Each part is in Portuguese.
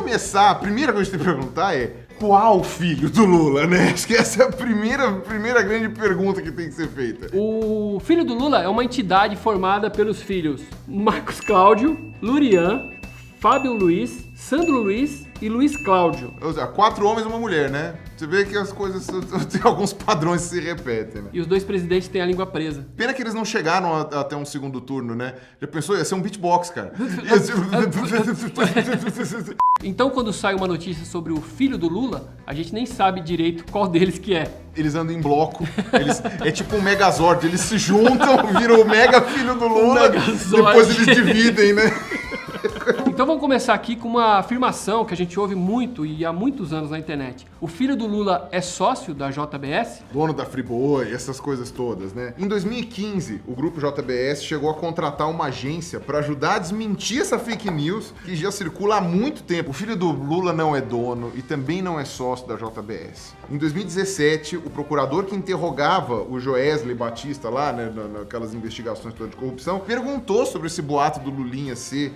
começar, a primeira coisa que tem que perguntar é qual filho do Lula, né? Acho que essa é a primeira grande pergunta que tem que ser feita. O filho do Lula é uma entidade formada pelos filhos Marcos Cláudio, Lurian, Fábio Luiz, Sandro Luiz e Luiz Cláudio. Ou seja, 4 homens e uma mulher, né? Você vê que as coisas tem alguns padrões que se repetem, né? E os dois presidentes têm a língua presa. Pena que eles não chegaram até um segundo turno, né? Já pensou? Ia ser um beatbox, cara. Então, quando sai uma notícia sobre o filho do Lula, a gente nem sabe direito qual deles que é. Eles andam em bloco, é tipo um Megazord, eles se juntam, viram o mega filho do Lula, depois eles dividem, né? Então vamos começar aqui com uma afirmação que a gente ouve muito e há muitos anos na internet. O filho do Lula é sócio da JBS? Dono da Friboi, essas coisas todas, né? Em 2015, o grupo JBS chegou a contratar uma agência para ajudar a desmentir essa fake news que já circula há muito tempo. O filho do Lula não é dono e também não é sócio da JBS. Em 2017, o procurador que interrogava o Joesley Batista lá, né, naquelas investigações todas de corrupção, perguntou sobre esse boato do Lulinha ser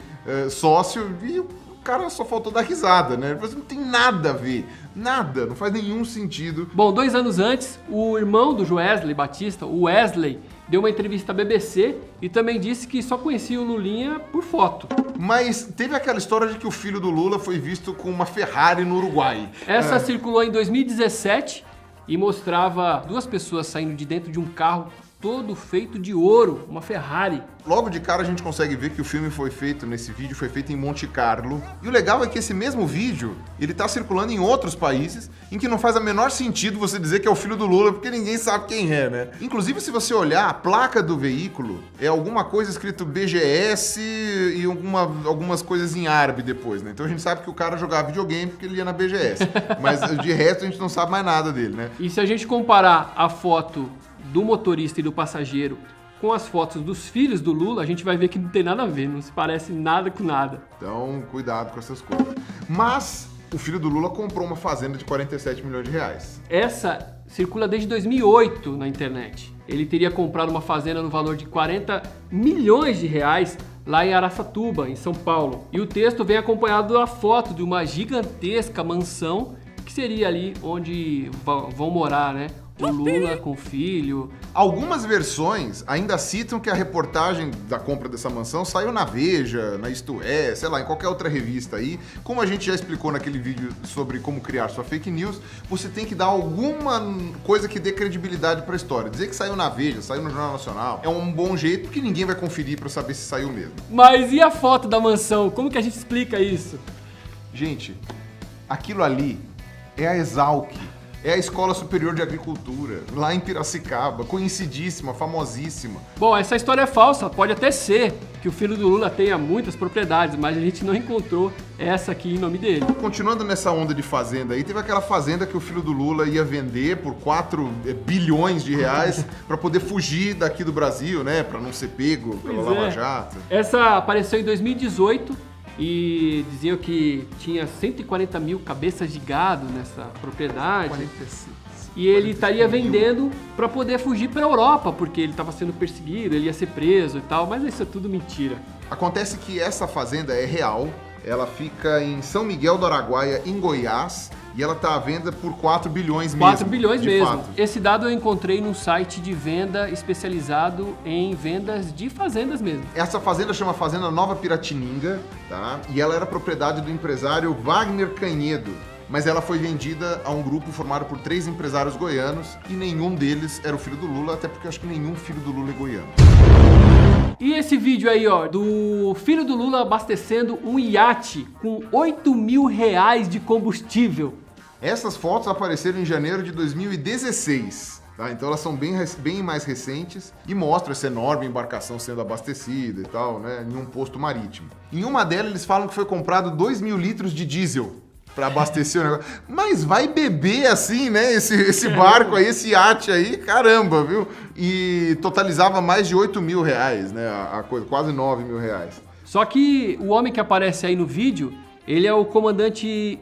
sócio e o cara só faltou dar risada, né? Ele falou assim, não tem nada a ver, nada, não faz nenhum sentido. Bom, 2 anos antes, o irmão do Joesley Batista, o Wesley, deu uma entrevista à BBC e também disse que só conhecia o Lulinha por foto. Mas teve aquela história de que o filho do Lula foi visto com uma Ferrari no Uruguai. Essa circulou em 2017 e mostrava 2 pessoas saindo de dentro de um carro todo feito de ouro, uma Ferrari. Logo de cara a gente consegue ver que o filme foi feito, nesse vídeo, foi feito em Monte Carlo. E o legal é que esse mesmo vídeo, ele tá circulando em outros países, em que não faz o menor sentido você dizer que é o filho do Lula, porque ninguém sabe quem é, né? Inclusive, se você olhar, a placa do veículo é alguma coisa escrito BGS e algumas coisas em árabe depois, né? Então a gente sabe que o cara jogava videogame porque ele ia na BGS. Mas de resto a gente não sabe mais nada dele, né? E se a gente comparar a foto do motorista e do passageiro com as fotos dos filhos do Lula, a gente vai ver que não tem nada a ver, não se parece nada com nada. Então, cuidado com essas coisas. Mas o filho do Lula comprou uma fazenda de 47 milhões de reais. Essa circula desde 2008 na internet. Ele teria comprado uma fazenda no valor de 40 milhões de reais lá em Araçatuba, em São Paulo. E o texto vem acompanhado da foto de uma gigantesca mansão que seria ali onde vão morar, né? O Lula com o filho. Algumas versões ainda citam que a reportagem da compra dessa mansão saiu na Veja, na Isto É, sei lá, em qualquer outra revista aí. Como a gente já explicou naquele vídeo sobre como criar sua fake news, você tem que dar alguma coisa que dê credibilidade pra história. Dizer que saiu na Veja, saiu no Jornal Nacional, é um bom jeito porque ninguém vai conferir pra saber se saiu mesmo. Mas e a foto da mansão? Como que a gente explica isso? Gente, aquilo ali é a Exalc. É a Escola Superior de Agricultura, lá em Piracicaba, conhecidíssima, famosíssima. Bom, essa história é falsa, pode até ser que o filho do Lula tenha muitas propriedades, mas a gente não encontrou essa aqui em nome dele. Continuando nessa onda de fazenda aí, teve aquela fazenda que o filho do Lula ia vender por 4 bilhões de reais para poder fugir daqui do Brasil, né, para não ser pego pela Lava Jato. Essa apareceu em 2018. E diziam que tinha 140 mil cabeças de gado nessa propriedade. 46. E ele estaria vendendo para poder fugir para a Europa, porque ele estava sendo perseguido, ele ia ser preso e tal, mas isso é tudo mentira. Acontece que essa fazenda é real, ela fica em São Miguel do Araguaia, em Goiás, e ela está à venda por 4 bilhões mesmo. 4 bilhões mesmo. Fato. Esse dado eu encontrei num site de venda especializado em vendas de fazendas mesmo. Essa fazenda chama Fazenda Nova Piratininga, tá? E ela era propriedade do empresário Wagner Canhedo, mas ela foi vendida a um grupo formado por 3 empresários goianos e nenhum deles era o filho do Lula, até porque eu acho que nenhum filho do Lula é goiano. E esse vídeo aí, ó, do filho do Lula abastecendo um iate com 8 mil reais de combustível. Essas fotos apareceram em janeiro de 2016, tá? Então elas são bem mais recentes e mostram essa enorme embarcação sendo abastecida e tal, né, em um posto marítimo. Em uma delas eles falam que foi comprado 2 mil litros de diesel para abastecer o negócio. Mas vai beber assim, né, esse barco aí, esse iate aí, caramba, viu? E totalizava mais de 8 mil reais, né, a coisa, quase 9 mil reais. Só que o homem que aparece aí no vídeo, ele é o comandante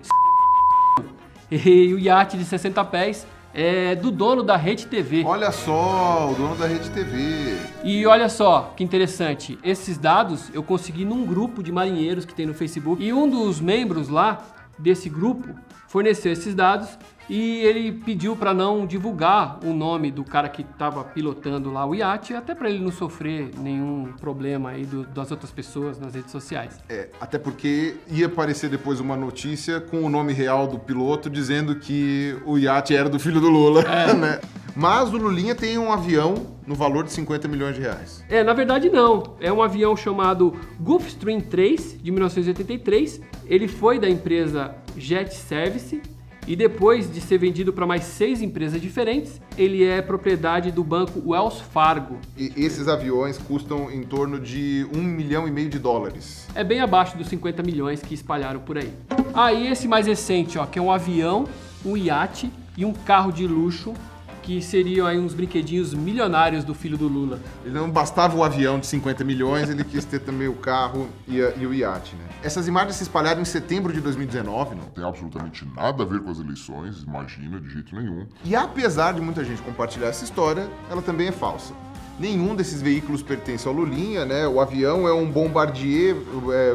e o iate de 60 pés é do dono da Rede TV. Olha só, o dono da Rede TV. E olha só, que interessante, esses dados eu consegui num grupo de marinheiros que tem no Facebook, e um dos membros lá desse grupo forneceu esses dados e ele pediu para não divulgar o nome do cara que estava pilotando lá o iate, até para ele não sofrer nenhum problema aí das outras pessoas nas redes sociais. Até porque ia aparecer depois uma notícia com o nome real do piloto dizendo que o iate era do filho do Lula, né? Mas o Lulinha tem um avião no valor de 50 milhões de reais. Na verdade não. É um avião chamado Gulfstream 3, de 1983. Ele foi da empresa Jet Service e depois de ser vendido para mais 6 empresas diferentes, ele é propriedade do banco Wells Fargo. E esses aviões custam em torno de $1,5 milhão de dólares. É bem abaixo dos 50 milhões que espalharam por aí. Aí esse mais recente, ó, que é um avião, um iate e um carro de luxo, que seriam aí uns brinquedinhos milionários do filho do Lula. Ele não bastava o avião de 50 milhões, ele quis ter também o carro e o iate, né? Essas imagens se espalharam em setembro de 2019, não? Tem absolutamente nada a ver com as eleições, imagina, de jeito nenhum. E apesar de muita gente compartilhar essa história, ela também é falsa. Nenhum desses veículos pertence ao Lulinha, né? O avião é um Bombardier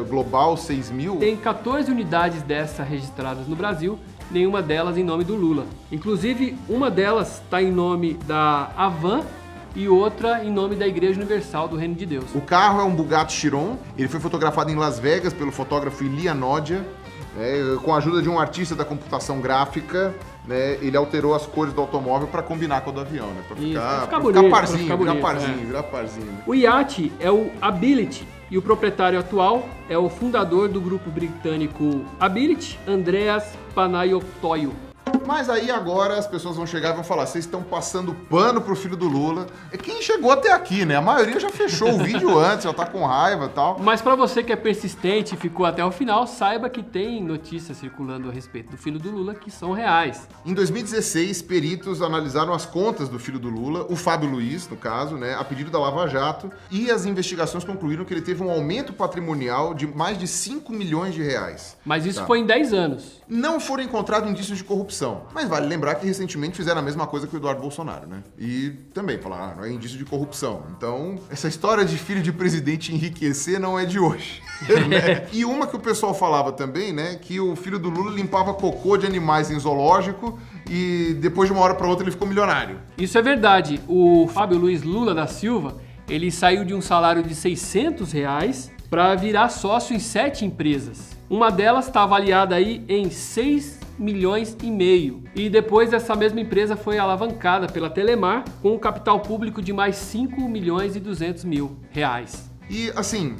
Global 6000. Tem 14 unidades dessa registradas no Brasil, nenhuma delas em nome do Lula. Inclusive, uma delas está em nome da Havan e outra em nome da Igreja Universal do Reino de Deus. O carro é um Bugatti Chiron, ele foi fotografado em Las Vegas pelo fotógrafo Ilia Nodia, né, com a ajuda de um artista da computação gráfica, né, ele alterou as cores do automóvel para combinar com a do avião, né, para ficar parzinho. O iate é o Ability e o proprietário atual é o fundador do grupo britânico Ability, Andreas Panayotoiu. Mas aí agora as pessoas vão chegar e vão falar, vocês estão passando pano pro filho do Lula. É quem chegou até aqui, né? A maioria já fechou o vídeo antes, já tá com raiva e tal. Mas pra você que é persistente e ficou até o final, saiba que tem notícias circulando a respeito do filho do Lula que são reais. Em 2016, peritos analisaram as contas do filho do Lula, o Fábio Luiz, no caso, né, a pedido da Lava Jato, e as investigações concluíram que ele teve um aumento patrimonial de mais de 5 milhões de reais. Mas isso foi em 10 anos. Não foram encontrados indícios de corrupção. Mas vale lembrar que recentemente fizeram a mesma coisa que o Eduardo Bolsonaro, né? E também falaram, não é indício de corrupção. Então, essa história de filho de presidente enriquecer não é de hoje. Né? E uma que o pessoal falava também, né? Que o filho do Lula limpava cocô de animais em zoológico e depois de uma hora para outra ele ficou milionário. Isso é verdade. O Fábio Luiz Lula da Silva, ele saiu de um salário de R$600 para virar sócio em 7 empresas. Uma delas está avaliada aí em 6,5 milhões. E depois essa mesma empresa foi alavancada pela Telemar com um capital público de mais 5,2 milhões. E assim,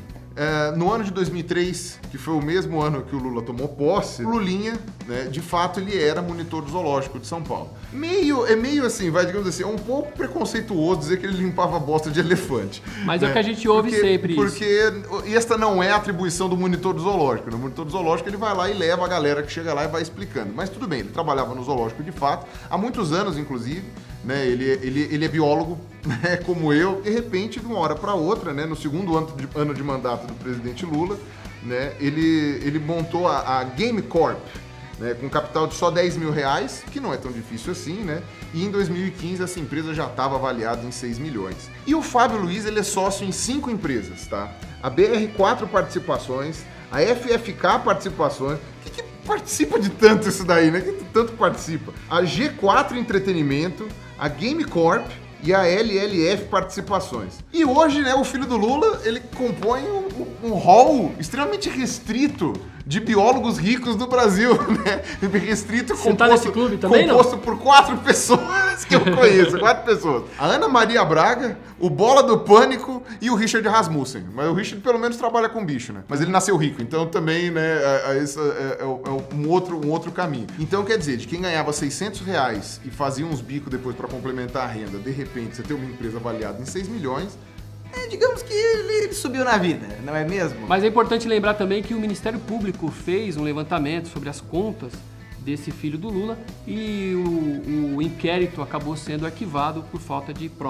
no ano de 2003, que foi o mesmo ano que o Lula tomou posse, o Lulinha, né, de fato ele era monitor do zoológico de São Paulo. É meio assim, digamos assim, é um pouco preconceituoso dizer que ele limpava a bosta de elefante. Mas né? É o que a gente ouve sempre isso. Porque esta não é a atribuição do monitor do zoológico. No monitor do zoológico ele vai lá e leva a galera que chega lá e vai explicando. Mas tudo bem, ele trabalhava no zoológico de fato, há muitos anos inclusive, né? Ele é biólogo, né, como eu. De repente, de uma hora para outra, né, no segundo ano de mandato do presidente Lula, né, ele montou a Game Corp, né, com capital de só R$10 mil, que não é tão difícil assim, né? E em 2015 essa empresa já estava avaliada em 6 milhões. E o Fábio Luiz, ele é sócio em 5 empresas, tá? A BR4 Participações, a FFK Participações, que participa de tanto isso daí, né? Que tanto participa. A G4 Entretenimento, a Game Corp e a LLF Participações. E hoje, né, o filho do Lula, ele compõe um hall extremamente restrito de biólogos ricos do Brasil, né? Restrito, Você tá nesse clube também, composto por 4 pessoas que eu conheço, 4 pessoas. A Ana Maria Braga, o Bola do Pânico e o Richard Rasmussen. Mas o Richard pelo menos trabalha com bicho, né? Mas ele nasceu rico, então também, né, isso é um outro caminho. Então quer dizer, de quem ganhava R$600 e fazia uns bicos depois para complementar a renda, de repente você tem uma empresa avaliada em 6 milhões, digamos que ele subiu na vida, não é mesmo? Mas é importante lembrar também que o Ministério Público fez um levantamento sobre as contas desse filho do Lula e o inquérito acabou sendo arquivado por falta de provas.